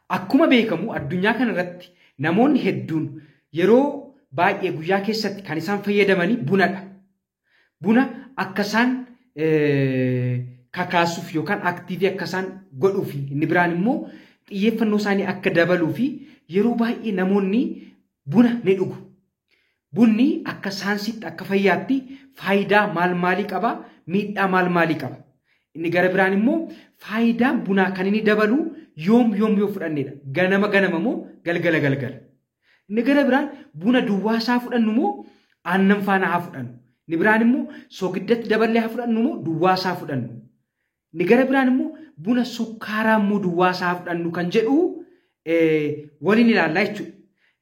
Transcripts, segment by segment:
Akkuma beekamu addunyaa kana irratti namoonni hedduun yeroo baay'ee guyyaa keessatti kan isaan fayyadamanii bunadha. Buna akka isaan kakaasuuf yookaan aktiivii akka isaan godhuuf inni biraan immoo xiyyeeffannoo isaanii akka dabaluuf yeroo baay'ee namoonni buna ni dhugu. Bunni akka saansiitti akka fayyaatti faayidaa maalii qaba? Miidhaa maalii qaba? Inni gara biraan immoo faayidaan bunaa kan inni dabalu yoom yoo fudhannedha. Ganama moo galgala. Inni gara biraan buna duwwaa isaa fudhannu moo aannan faana haa fudhannu. Inni biraan immoo soogiddatti daballee haa fudhannu moo duwwaa isaa fudhannu. Inni gara biraan immoo buna sukkaaraa immoo duwwaa isaa fudhannu kan jedhu waliin ilaallaa jechuudha.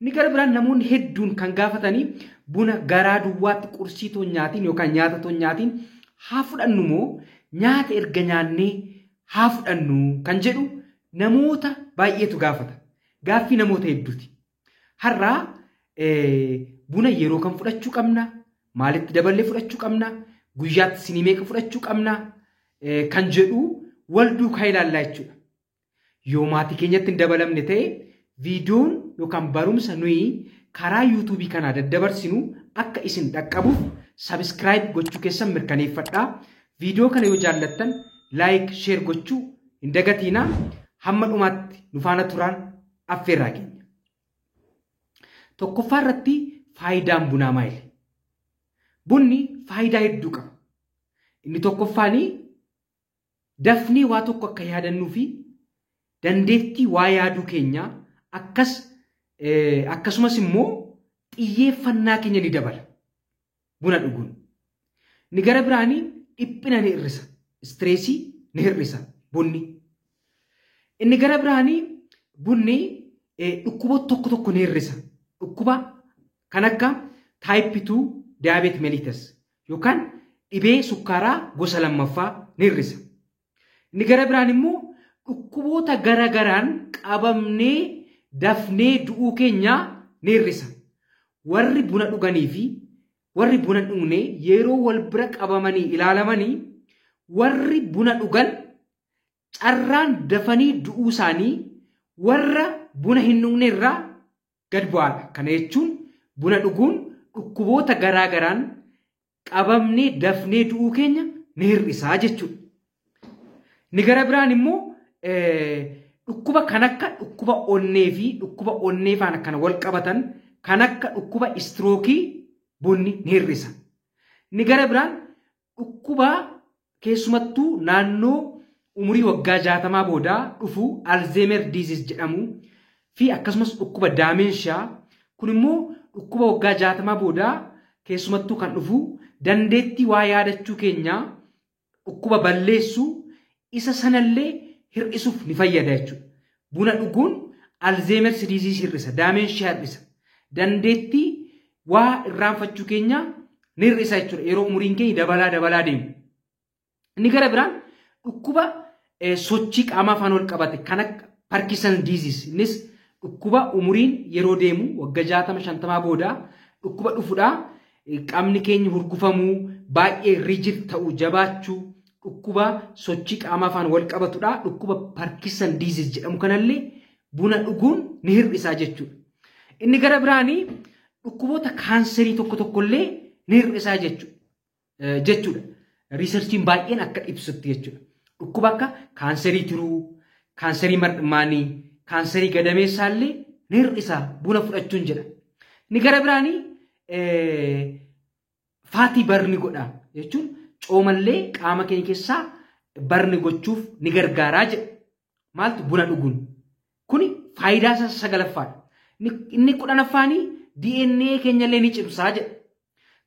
Inni gara biraan namoonni hedduun kan gaafatanii buna garaa duwwaatti qursii toon nyaatiin yookaan nyaata toon nyaatiin haa fudhannu moo nyaata erga nyaannee haa fudhannu kan jedhu namoota baay'eetu gaafata. Gaaffii namoota hedduuti. Har'aa buna yeroo kam fudhachuu qabna? Maalitti daballee fudhachuu qabna? Guyyaatti sinii meeqa fudhachuu qabna? Kan jedhu wal duukaa ilaallaa jechuudha. Yoo maatii keenyatti hin dabalamne ta'e viidiyoon yookaan barumsa nuyi karaa yuutuubii kanaa daddabarsinu akka isin dhaqqabuuf sabiskiraayib gochuu keessan mirkaneeffadhaa. Viidiyoo kana yoo jaallattan laayik sheer gochuu hin dagatiinaa. Hamma dhumaatti nu faana turaan affeerraa keenya. Tokkoffaa irratti faayidaan bunaa maali? Bunni faayidaa hedduu qaba. Inni tokkoffaanii dafnee waa tokko akka yaadannuu fi dandeettii waa yaaduu keenyaa akkasumas immoo xiyyeeffannaa keenya ni dabala. Buna dhuguun. Ni gara biraanii dhiphina ni hir'isa. Istireesii ni hir'isa bunni. Inni gara biraanii bunni dhukkuboota tokko ni hir'isa. Dhukkuba kan akka type 2 diabetes mellitus yookaan dhibee sukkaaraa gosa lammaffaa ni hir'isa. Inni gara biraan immoo dhukkuboota garagaraan qabamnee dafnee du'uu keenyaa ni hir'isa. Warri buna dhuganii fi warri buna dhugne yeroo wal bira qabamanii ilaalamanii warri buna dhugan carraan dafanii du'uu isaanii warra buna hin dhugne irraa gad bu'aadha. Kana jechuun buna dhuguun dhukkuboota garagaraan qabamnee dafnee du'uu keenya ni hir'isaa jechuudha. Ni gara biraan immoo dhukkuba kan akka dhukkuba onnee fi dhukkuba onnee faana kan wal qabatan kan akka dhukkuba istrookii bunni ni hir'isa. Ni gara biraan dhukkuba keessumattuu naannoo umurii waggaa 60 boodaa dhufu Alzheimer disease jedhamu fi akkasumas dhukkuba daamenshaa kun immoo dhukkuba waggaa 60 boodaa keessumattuu kan dhufu dandeettii waa yaadachuu keenyaa dhukkuba balleessuu isa sanallee hir'isuuf ni fayyada jechuudha. Buna dhuguun Alzheimer disease hir'isa, daamenshaa hir'isa. Dandeettii waa irraanfachuu keenyaa ni hir'isa jechuudha. Yeroo umuriin keenya dabalaa deemu. Inni gara biraan dhukkuba sochii qaamaa faana wal qabate kan akka Parkinson disease innis dhukkuba umuriin yeroo deemu waggaa 60-50 boodaa dhukkuba dhufuudha. Qaamni keenya hurgufamuu, baay'ee rigid ta'uu, jabaachuu, dhukkuba sochii qaamaa faana wal qabatudha. Dhukkuba Parkinson disease jedhamu kanallee buna dhuguun ni hir'isaa jechuudha. Inni gara biraanii dhukkuboota kaanserii tokkollee ni hir'isaa jechuudha. Riisarchiin baay'een akka ibsutti jechuudha. Dhukkuba akka kaanserii tiruu, kaanserii mar'imaanii, kaanserii gadameessaallee ni hir'isaa buna fudhachuun jedha. Inni gara biraanii faatii barni godha jechuun coomallee qaama keenya keessaa barni gochuuf ni gargaaraa jedha. Maaltu buna dhuguun? Kuni faayidaa isaa sagalaffaadha. Inni 10affaanii DNA keenyallee ni cimsaa jedha.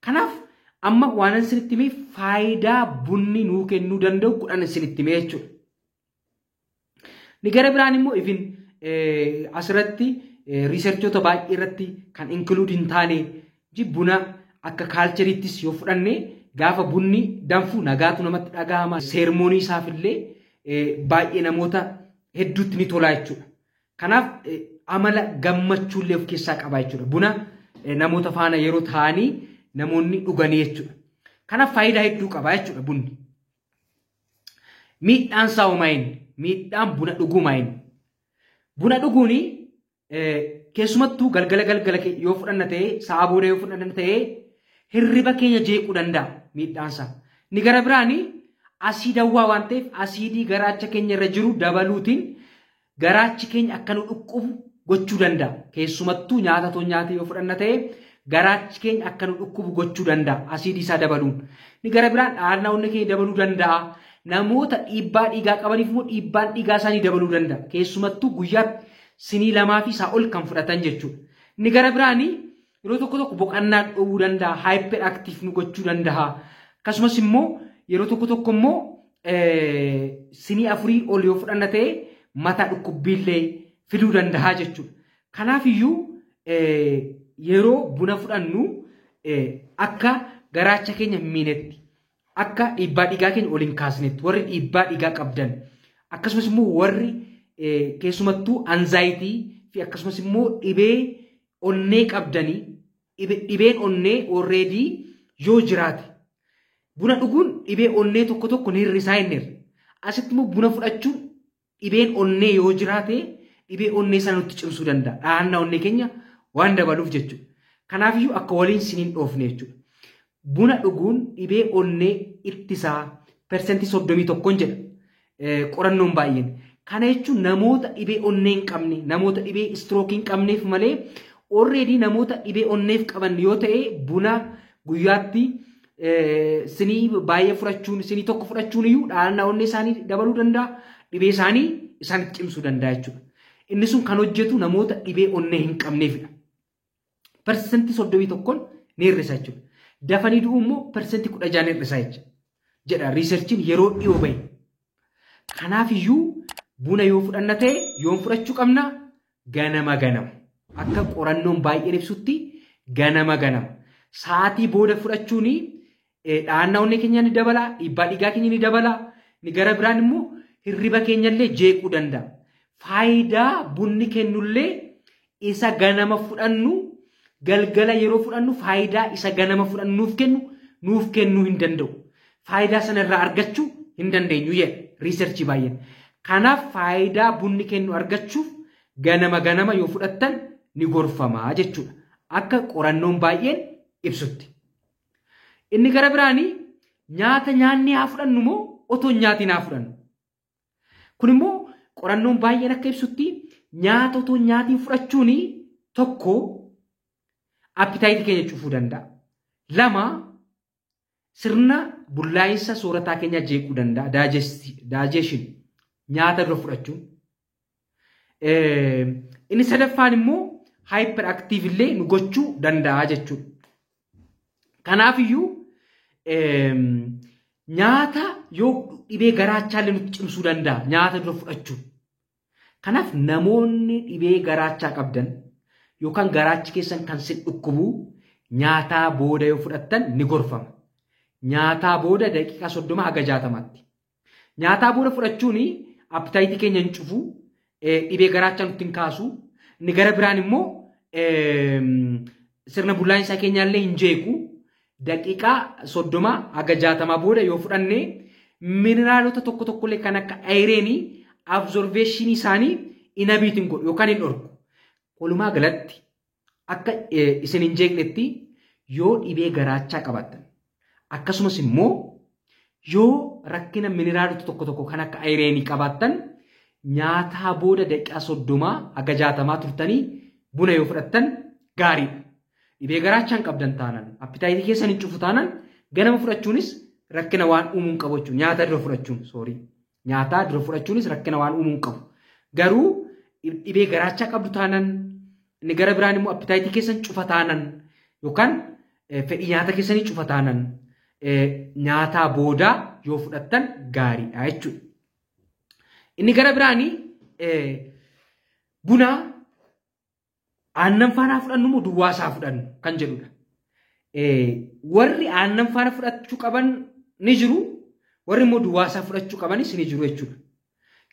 Kanaaf amma waan isinitti himee faayidaa bunni nuu kennuu danda'u 10 isinitti himee jechuudha. Ni gara biraan immoo ifin asirratti riisarchoota baay'ee irratti kan include hin taane buna akka kaalchariittis yoo fudhanne gaafa bunni danfu nagaatu namatti dhagahama. Seermoonii isaafillee baay'ee namoota hedduutti ni tola jechuudha. Kanaaf amala gammachuullee of keessaa qaba jechuudha. Buna namoota faana yeroo ta'anii namoonni dhuganii jechuudha. Kanaaf faayidaa hedduu qaba jechuudha bunni. Miidhaan isaa maayini? Miidhaan buna dhuguu maayini? Buna dhuguuni keessumattuu galgala yoo fudhanna ta'e sa'a booda yoo fudhanna ta'e hirriba keenya jeequu danda'a miidhaansa. Ni gara biraani asiidawwaa waan ta'eef asiidii garaacha keenya irra jiru dabaluutiin garaachi keenya akka nu dhukkubu gochuu danda'a. Keessumattuu nyaata too nyaate yoo fudhanna ta'e garaachi keenya akka nu dhukkubu gochuu danda'a asiidii isaa dabaluun. Ni gara biraan dhaarna onni keenya dabaluu danda'a. Namoota dhiibbaa dhiigaa qabaniif immoo dhiibbaan dhiigaa isaanii dabaluu danda'a. Keessumattuu guyyaatti sinii lamaa fi isaa ol kan fudhatan jechuudha. Ni gara biraani yeroo tokko boqonnaa dhowwuu danda'a. Hyper active nu gochuu danda'a. Akkasumas immoo yeroo tokko immoo sinii afurii ol yoo fudhanna ta'e mataa dhukkubbiillee fiduu danda'a jechuudha. Kanaaf iyyuu yeroo buna fudhannu akka garaacha keenya hin miinetti akka dhiibbaa dhiigaa keenya ol hin kaasnetti warri dhiibbaa dhiigaa qabdan akkasumas immoo warri keessumattuu anzaayitii fi akkasumas immoo dhibee onnee qabdanii dhibeen onnee already yoo jiraate buna dhuguun dhibee onnee tokko ni hir'isaa hin asitti immoo buna fudhachuun dhibeen onnee yoo jiraate dhibee onnee sana nutti cimsuu danda'a. Dhaannaa onnee keenya waan dabaluuf jechuudha. Kanaaf iyyuu akka waliin siniin dhoofne jechuudha. Buna dhuguun dhibee onnee ittisaa persentii 31 jedha qorannoon baay'een. Kana jechuun namoota dhibee onnee hin qabne namoota dhibee istrookii hin qabneef malee already namoota dhibee onneef qaban yoo ta'e buna guyyaatti sinii baay'ee fudhachuun sinii tokko fudhachuun iyyuu dhaannaa onnee isaanii dabaluu danda'a. Dhibee isaanii isaan cimsuu danda'a jechuudha. Inni sun kan hojjetu namoota dhibee onnee hin qabneefidha. Persentii 31 ni hir'isa jechuudha. Dafanii du'u immoo persentii 16 ni hir'isa jedha riiserchiin yeroo dhiyoo bahe. Kanaaf iyyuu buna yoo fudhanna ta'e yoon fudhachuu qabna ganama. Akka qorannoon baay'een ibsutti ganama. Sa'aatii booda fudhachuun dhaannaa onnee keenya ni dabala, dhiibbaa dhiigaa keenya ni dabala. Ni gara biraan immoo hirriba keenyallee jeequu danda'a. Faayidaa bunni kennullee isa ganama fudhannu galgala yeroo fudhannu faayidaa isa ganama fudhannuuf kennu nuuf kennuu hin danda'u. Faayidaa sanarraa argachuu hin dandeenyu jedha riiserchii baay'een. Kanaaf faayidaa bunni kennu argachuuf ganama yoo fudhattan ni gorfamaa jechuudha. Akka qorannoon baay'een ibsutti. Inni gara biraanii nyaata nyaanni haa fudhannu moo otoo nyaatiin haa fudhannu? Kun immoo qorannoon baay'een akka ibsutti nyaata otoo nyaatiin fudhachuun tokko appitaayitii keenya cufuu danda'a. Lama sirna bullaa'insa soorataa keenya jeequu danda'a. Daajeshin nyaata dura fudhachuun. Inni sadaffaan immoo hyper active illee nu gochuu danda'a jechuudha. Kanaaf iyyuu nyaata yoo dhibee garaachaa illee nutti cimsuu danda'a nyaata dura fudhachuun. Kanaaf namoonni dhibee garaachaa qabdan yookaan garaachi keessan kan sin dhukkubu nyaataa booda yoo fudhattan ni gorfama. Nyaataa booda daqiiqaa 30 haga 60tti. Nyaataa booda fudhachuun appitaayitii keenya hin cufu dhibee garaachaa nutti hin kaasu. Ni gara biraan immoo sirna bullaa'insaa keenyaallee hin jeequ. Daqiiqaa 30 haga 60 booda yoo fudhanne mineraalota tokkollee kan akka ayireenii absorbeeshinii isaanii inabiitiin godhu yookaan hin dhorku. Walumaa galatti akka isin hin jeeqnetti yoo dhibee garaachaa qabaattan akkasumas immoo yoo rakkina mineraalota tokko kan akka ayireenii qabaattan nyaataa booda daqiiqaa 30 haga 60 turtanii buna yoo fudhattan gaariidha. Dhibee garaachaan qabdan taanaan appitaayitii keessan hin cufu taanaan ganama fudhachuunis rakkina waan uumuu hin qabu jechuudha. Nyaata dura fudhachuun nyaataa dura fudhachuunis rakkina waan uumuu hin qabu. Garuu dhibee garaachaa qabdu taanaan inni gara biraan immoo appitaayitii keessan cufa taanaan yookaan fedhii nyaata keessanii cufa taanaan nyaataa booda yoo fudhattan gaariidha jechuudha. Inni gara biraanii buna aannan faana fudhannu moo duwwaa isaa fudhannu kan jedhudha. Warri aannan faana fudhachuu qaban ni jiru, warri immoo duwwaa isaa fudhachuu qabanis ni jiru jechuudha.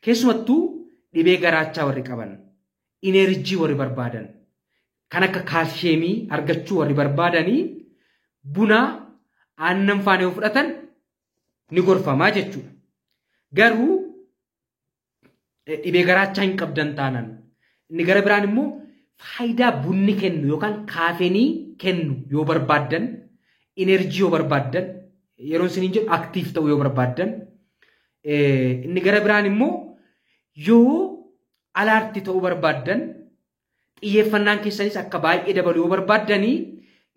Keessumattuu dhibee garaachaa warri qaban, ineerjii warri barbaadan, kan akka kaalsheemii argachuu warri barbaadanii buna aannan faana yoo fudhatan ni gorfamaa jechuudha. Garuu dhibee garaachaa hin qabdan taanaan Inni gara biraan immoo faayidaa bunni kennu yookaan kaafeenii kennu yoo barbaadan enerjii yoo barbaadan yeroo isin jedhu aktiif ta'u yoo barbaadan inni gara biraan immoo yoo alaarti ta'uu barbaadan xiyyeeffannaan keessanis akka baay'ee dabalu yoo barbaadanii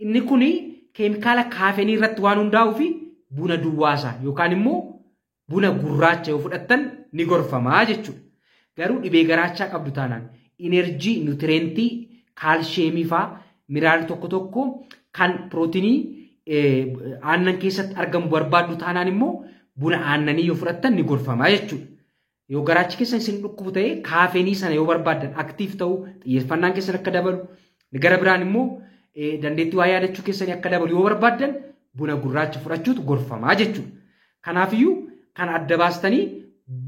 inni kun keemikaala kaafeenii irratti waan hundaa'uu fi buna duwwaasaa yookaan immoo buna gurraacha yoo fudhattan ni gorfamaa jechuudha. Garuu dhibee garaachaa qabdu taanaan enerjii nutrientii kaalsheemii fa'aa miraal tokko kan pirootinii aannan keessatti argamu barbaaddu taanaan immoo buna aannanii yoo fudhattan ni gorfamaa jechuudha. Yoo garaachi keessan isin dhukkubu ta'e kaafeenii sana yoo barbaadan aktiif ta'u xiyyeeffannaan keessan akka dabalu gara biraan immoo dandeettii waa yaadachuu keessanii akka dabalu yoo barbaadan buna gurraacha fudhachuutu gorfamaa jechuudha. Kanaafiyyuu kan adda baastanii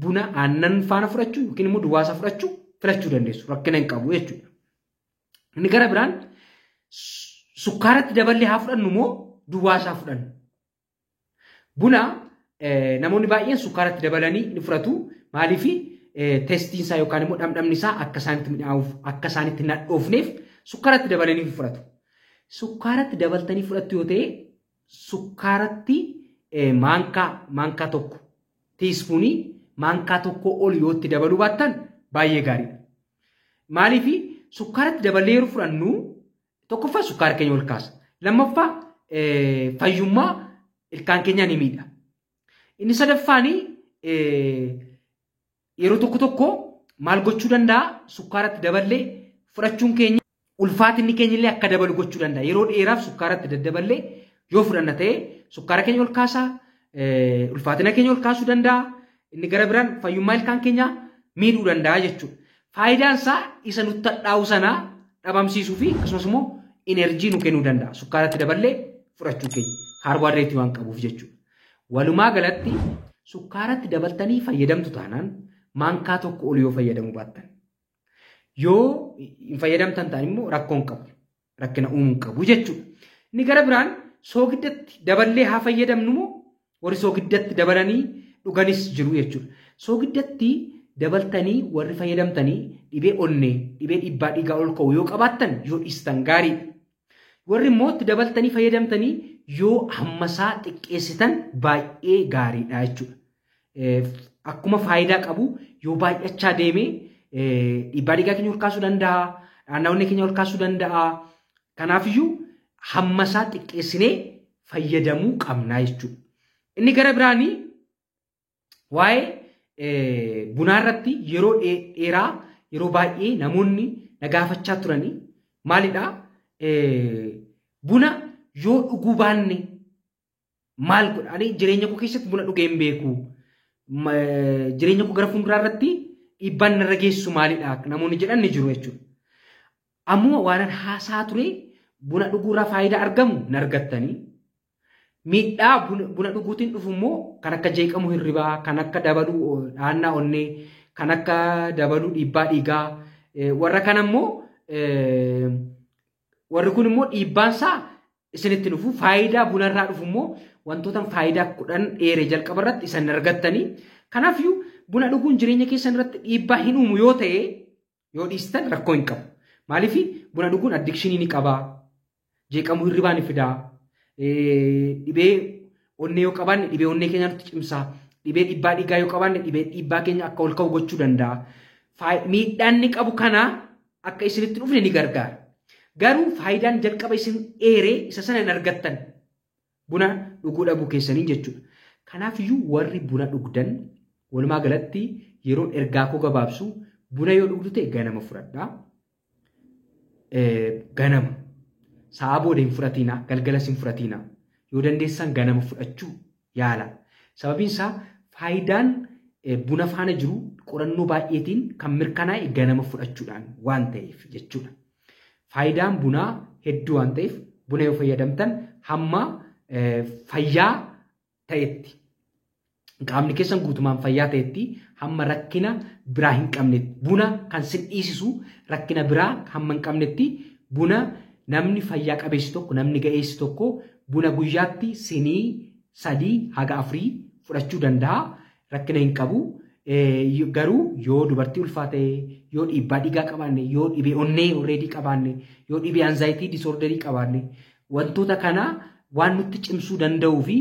buna aannan faana fudhachuu yookiin immoo duwwaasaa fudhachuu filachuu dandeessu rakkina hin qabu jechuudha. Inni gara biraan sukkaaratti daballee haa fudhannu moo duwwaasaa fudhannu. Buna namoonni baay'een sukkaaratti dabalanii ni fudhatu. Maaliif testiin isaa yookaan immoo dhamdhamni isaa akka isaanitti mi'aawuuf akka isaanitti nadhoofneef sukkaaratti dabalanii fudhatu. Sukkaaratti dabaltanii fudhattu yoo ta'e sukkaaratti maankaa tokko tiispuunii maankaa tokko ol yoo itti dabaluu baattan baay'ee gaariidha. Maaliif sukkaaratti daballee yeroo fudhannu tokkoffaa sukkaara keenya ol kaasa. Lammaffaa fayyummaa ilkaan keenyaa ni miidha. Inni sadaffaanii yeroo tokko maal gochuu danda'a sukkaaratti daballee fudhachuun keenya ulfaatinni keenya illee akka dabalu gochuu danda'a. Yeroo dheeraaf sukkaaratti daddaballee yoo fudhanna ta'e sukkaara keenya ol kaasaa ulfaatina keenya ol kaasuu danda'a. Inni gara biraan fayyummaa ilkaan keenyaa miidhuu danda'a jechuudha. Faayidaan isaa isa nutti hadhaa'u sanaa dhabamsiisuu fi akkasumas immoo enerjii nu kennuu danda'a. Sukkaaratti daballee fudhachuu keenya kaarboohayidireetii waan qabuuf jechuudha. Walumaa galatti sukkaaratti dabaltanii fayyadamtu taanaan maankaa tokko ol yoo fayyadamuu baattan yoo hin fayyadamtan ta'an immoo rakkoo hin qabu rakkina uumuu hin qabu jechuudha. Inni gara biraan soogiddatti daballee haa fayyadamnu moo warri soogiddatti dabalanii dhuganis jiru jechuudha. Soogiddatti dabaltanii warri fayyadamtanii dhibee onnee dhibee dhiibbaa dhiigaa ol ka'u yoo qabaattan yoo dhiistan gaariidha. Warri immoo itti dabaltanii fayyadamtanii yoo hammasaa xiqqeessitan baay'ee gaariidha jechuudha. Akkuma faayidaa qabu yoo baay'achaa deemee dhiibbaa dhiigaa keenya ol kaasuu danda'a, dhaannaa onnee keenya ol kaasuu danda'a. Kanaafiyyuu hammasaa xiqqeessinee fayyadamuu qabnaa jechuudha. Inni gara biraanii waa'ee bunaa irratti yeroo dheeraa yeroo baay'ee namoonni na gaafachaa turanii maalidhaa buna yoo dhuguu baanne maal godha? Ani jireenya koo keessatti buna dhugee hin beeku. Jireenya koo gara fuulduraa irratti dhiibbaan narra geessu maalidhaa? Namoonni jedhan ni jiru jechuudha. Ammoo waan haasaa ture buna dhuguurraa faayidaa argamu hin argattanii. Miidhaa buna dhuguutiin dhufu immoo kan akka jeeqamuu hirribaa, kan akka dabaluu dhaannaa onnee, kan akka dabaluu dhiibbaa dhiigaa warra kana immoo warri kun immoo dhiibbaansaa isinitti dhufu faayidaa bunarraa dhufu immoo wantoota faayidaa 10 dheeree jalqaba irratti isin argattanii. Kanaafiyyuu buna dhuguun jireenya keessan irratti dhiibbaa hin uumu yoo ta'e yoo dhiistan rakkoo hin qabu. Maaliif buna dhuguun addikshinii ni qabaa, jeeqamuu hirribaa ni fidaa, dhibee onnee yoo qabaanne dhibee onnee keenya nutti cimsaa, dhibee dhiibbaa dhiigaa yoo qabaanne dhibee dhiibbaa keenya akka ol ka'u gochuu danda'a. Miidhaan ni qabu kana akka isinitti dhufne ni gargaara. Garuu faayidaan jalqaba isin dheeree isa sana hin argattan buna dhuguu dhabuu keessanii jechuudha. Kanaafiyyuu warri buna dhugdan walumaa galatti yeroo ergaa koo gabaabsu buna yoo dhugdu ta'e ganama fudhadhaa. Ganama sa'a booda hin fudhatiinaa, galgalas hin fudhatiinaa. Yoo dandeessan ganama fudhachuu yaala. Sababiin isaa faayidaan buna faana jiru qorannoo baay'eetiin kan mirkanaa'e ganama fudhachuudhaan waan ta'eef jechuudha. Faayidaan bunaa hedduu waan ta'eef buna yoo fayyadamtan hamma fayyaa ta'etti qaamni keessan guutumaan fayyaa ta'etti hamma rakkina biraa hin qabnetti buna kan sin dhiisisu rakkina biraa hamma hin qabnetti buna namni fayyaa qabeessi tokko namni ga'eessi tokko buna guyyaatti sinii 3 haga 4 fudhachuu danda'a. Rakkina hin qabu. garuu yoo dubartii ulfaate yoo dhiibbaa dhiigaa qabaanne yoo dhibee onnee already qabaanne yoo dhibee anxiety disorder qabaanne wantoota kana waan nutti cimsuu danda'uu fi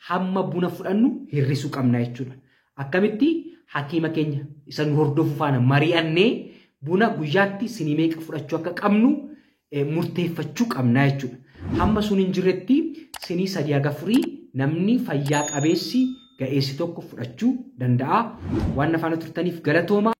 hamma buna fudhannu hir'isuu qabna jechuudha. Akkamitti hakiima keenya isa nu hordofu faana mari'annee buna guyyaatti sinii meeqa fudhachuu akka qabnu murteeffachuu qabna jechuudha. Hamma sun hin jirretti sinii 3-4 namni fayyaa qabeessi ga'eessi tokko fudhachuu danda'a. Waan afaana turtaniif galatooma.